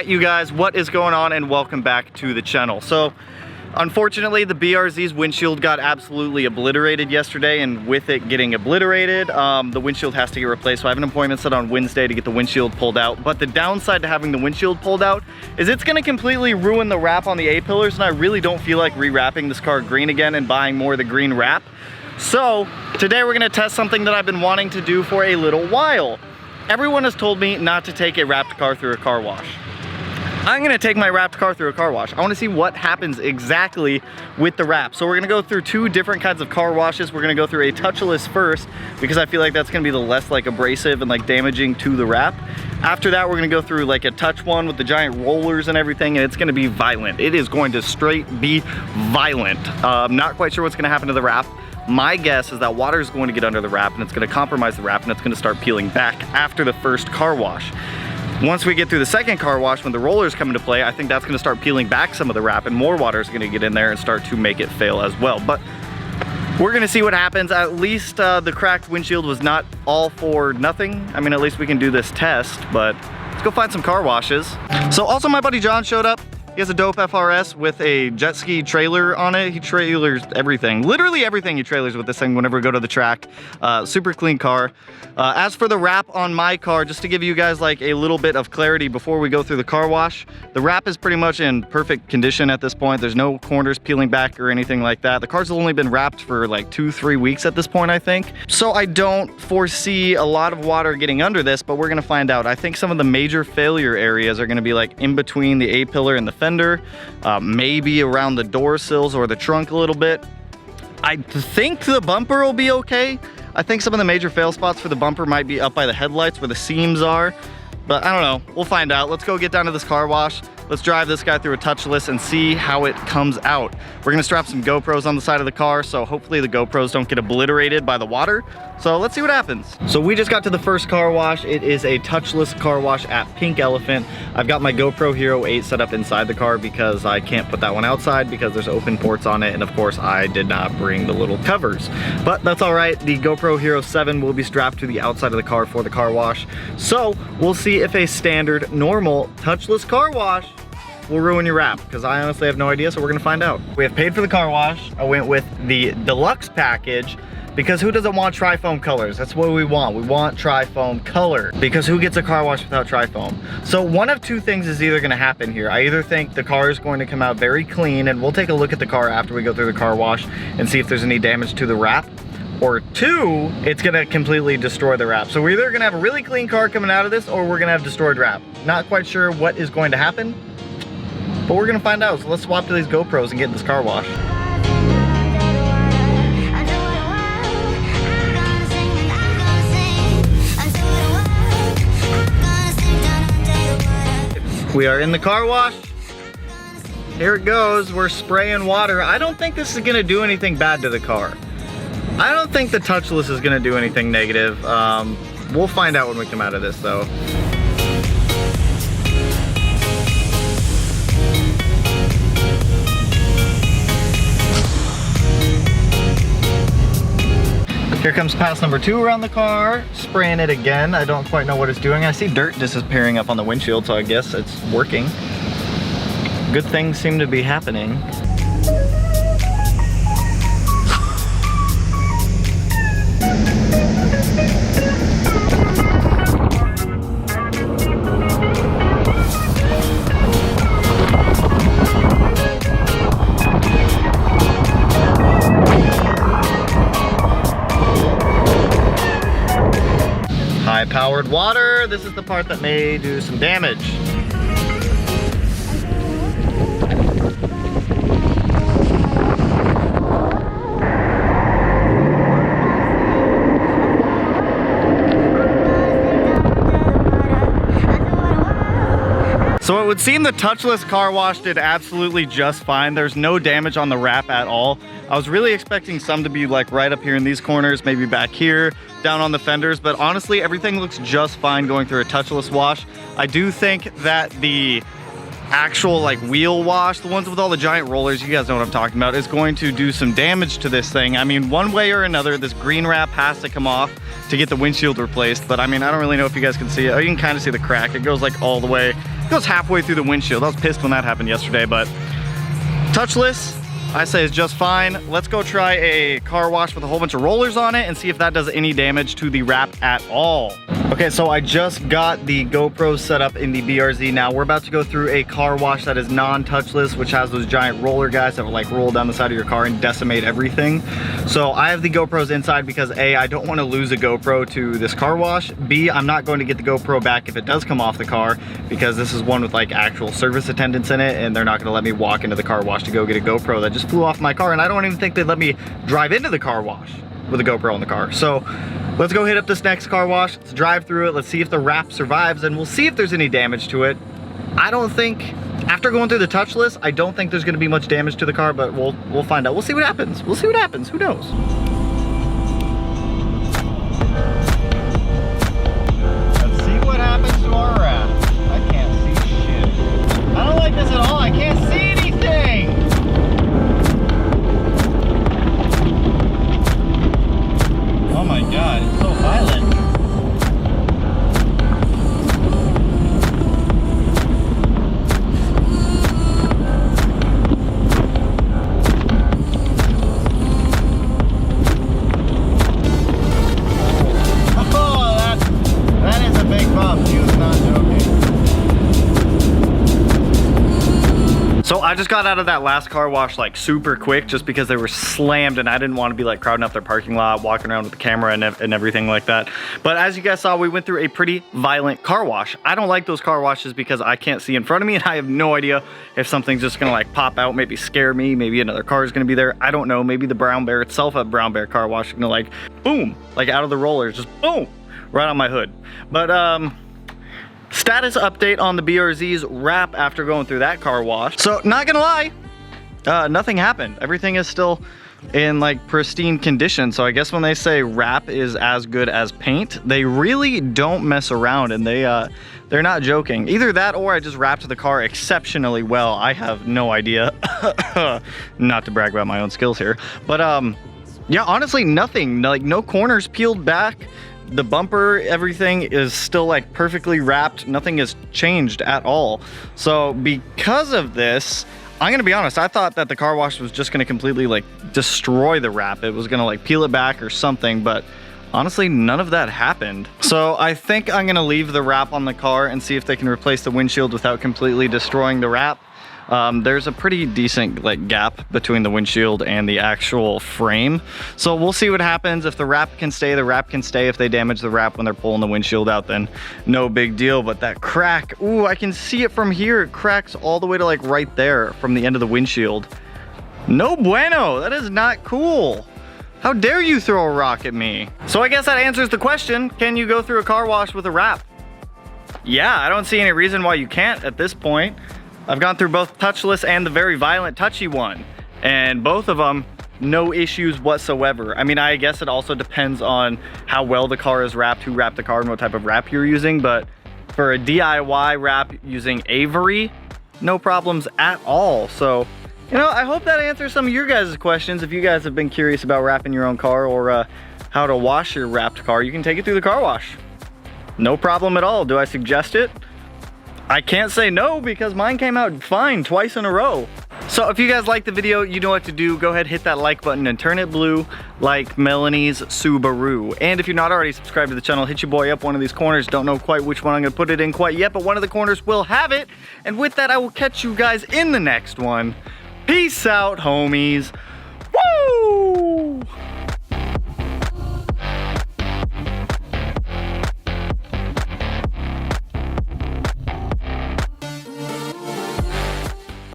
You guys, what is going on, and welcome back to the channel. So unfortunately the BRZ's windshield got absolutely obliterated yesterday, and with it getting obliterated, the windshield has to get replaced. So I have an appointment set on Wednesday to get the windshield pulled out. But the downside to having the windshield pulled out is it's going to completely ruin the wrap on the A-pillars, and I really don't feel like rewrapping this car green again and buying more of the green wrap. So today we're going to test something that I've been wanting to do for a little while. Everyone has told me not to take a wrapped car through a car wash. I'm gonna take my wrapped car through a car wash. I wanna see what happens exactly with the wrap. So we're gonna go through two different kinds of car washes. We're gonna go through a touchless first, because I feel like that's gonna be the less like abrasive and like damaging to the wrap. After that, we're gonna go through like a touch one with the giant rollers and everything, and it's gonna be violent. It is going to straight be violent. I'm not quite sure what's gonna happen to the wrap. My guess is that water is going to get under the wrap, and it's gonna compromise the wrap, and it's gonna start peeling back after the first car wash. Once we get through the second car wash, when the rollers come into play, I think that's gonna start peeling back some of the wrap, and more water is gonna get in there and start to make it fail as well. But we're gonna see what happens. At least the cracked windshield was not all for nothing. I mean, at least we can do this test, but let's go find some car washes. So also my buddy John showed up. He has a dope FRS with a jet ski trailer on it. He trailers everything. Literally everything he trailers with this thing whenever we go to the track. Super clean car. As for the wrap on my car, just to give you guys like a little bit of clarity before we go through the car wash, the wrap is pretty much in perfect condition at this point. There's no corners peeling back or anything like that. The car's only been wrapped for like 2-3 weeks at this point, I think. So I don't foresee a lot of water getting under this, but we're gonna find out. I think some of the major failure areas are gonna be like in between the A-pillar and the fender, maybe around the door sills or the trunk a little bit. I think the bumper will be okay. I think some of the major fail spots for the bumper might be up by the headlights where the seams are, but I don't know. We'll find out. Let's go get down to this car wash. Let's drive this guy through a touchless and see how it comes out. We're gonna strap some GoPros on the side of the car, so hopefully the GoPros don't get obliterated by the water. So let's see what happens. So we just got to the first car wash. It is a touchless car wash at Pink Elephant. I've got my GoPro Hero 8 set up inside the car because I can't put that one outside because there's open ports on it, and of course I did not bring the little covers. But that's all right. The GoPro Hero 7 will be strapped to the outside of the car for the car wash. So we'll see if a standard, normal, touchless car wash will ruin your wrap, because I honestly have no idea, so we're gonna find out. We have paid for the car wash. I went with the deluxe package because who doesn't want tri-foam colors? That's what we want. We want tri-foam color, because who gets a car wash without tri-foam? So one of two things is either gonna happen here. I either think the car is going to come out very clean, and we'll take a look at the car after we go through the car wash and see if there's any damage to the wrap, or two, it's gonna completely destroy the wrap. So we're either gonna have a really clean car coming out of this, or we're gonna have destroyed wrap. Not quite sure what is going to happen, but we're gonna find out. So let's swap to these GoPros and get in this car wash. We are in the car wash. Here it goes. We're spraying water. I don't think this is gonna do anything bad to the car. I don't think the touchless is gonna do anything negative. We'll find out when we come out of this though. Here comes pass number 2 around the car, spraying it again. I don't quite know what it's doing. I see dirt disappearing up on the windshield, so I guess it's working. Good things seem to be happening. High-powered water. This is the part that may do some damage. So it would seem the touchless car wash did absolutely just fine. There's no damage on the wrap at all. I was really expecting some to be like right up here in these corners, maybe back here, down on the fenders, but honestly, everything looks just fine going through a touchless wash. I do think that the actual like wheel wash, the ones with all the giant rollers, you guys know what I'm talking about, is going to do some damage to this thing. I mean, one way or another, this green wrap has to come off to get the windshield replaced, but I mean, I don't really know if you guys can see it. Oh, you can kind of see the crack. It goes like all the way goes halfway through the windshield. I was pissed when that happened yesterday, but touchless, I say is just fine. Let's go try a car wash with a whole bunch of rollers on it and see if that does any damage to the wrap at all. Okay, so I just got the GoPro set up in the BRZ. Now we're about to go through a car wash that is non-touchless, which has those giant roller guys that will like roll down the side of your car and decimate everything. So I have the GoPros inside because A, I don't want to lose a GoPro to this car wash. B, I'm not going to get the GoPro back if it does come off the car, because this is one with like actual service attendants in it, and they're not going to let me walk into the car wash to go get a GoPro that just flew off my car, and I don't even think they'd let me drive into the car wash with a GoPro in the car. So let's go hit up this next car wash. Let's drive through it. Let's see if the wrap survives, and we'll see if there's any damage to it. I don't think, after going through the touchless, I don't think there's going to be much damage to the car, but we'll find out. We'll see what happens. We'll see what happens. Who knows? Let's see what happens to our wrap. I can't see shit. I don't like this at all. I can't see anything. Oh my god, it's so violent. Oh, that is a big bump. He was not joking. So I just got out of that last car wash like super quick just because they were slammed, and I didn't want to be like crowding up their parking lot, walking around with the camera and everything like that. But as you guys saw, we went through a pretty violent car wash. I don't like those car washes because I can't see in front of me, and I have no idea if something's just gonna like pop out, maybe scare me, maybe another car is gonna be there. I don't know, maybe the brown bear itself at brown bear car wash is gonna like boom, like out of the rollers, just boom, right on my hood. But status update on the BRZ's wrap after going through that car wash. So not gonna lie, nothing happened. Everything is still in like pristine condition. So I guess when they say wrap is as good as paint, they really don't mess around, and they're not joking. Either that or I just wrapped the car exceptionally well. I have no idea. Not to brag about my own skills here, but yeah, honestly nothing, like no corners peeled back. The bumper, everything is still like perfectly wrapped. Nothing has changed at all. So because of this, I'm gonna be honest, I thought that the car wash was just gonna completely like destroy the wrap. It was gonna like peel it back or something, but honestly, none of that happened. So I think I'm gonna leave the wrap on the car and see if they can replace the windshield without completely destroying the wrap. There's a pretty decent like gap between the windshield and the actual frame, so we'll see what happens. If the wrap can stay, the wrap can stay. If they damage the wrap when they're pulling the windshield out, then no big deal. But that crack, ooh, I can see it from here. It cracks all the way to like right there from the end of the windshield. No bueno, that is not cool. How dare you throw a rock at me? So I guess that answers the question. Can you go through a car wash with a wrap? Yeah, I don't see any reason why you can't at this point. I've gone through both touchless and the very violent touchy one, and both of them, no issues whatsoever. I mean, I guess it also depends on how well the car is wrapped, who wrapped the car, and what type of wrap you're using. But for a DIY wrap using Avery, no problems at all. So, you know, I hope that answers some of your guys' questions. If you guys have been curious about wrapping your own car or how to wash your wrapped car, you can take it through the car wash. No problem at all. Do I suggest it? I can't say no, because mine came out fine twice in a row. So if you guys like the video, you know what to do. Go ahead, hit that like button and turn it blue like Melanie's Subaru. And if you're not already subscribed to the channel, hit your boy up one of these corners. Don't know quite which one I'm gonna put it in quite yet, but one of the corners will have it. And with that, I will catch you guys in the next one. Peace out, homies.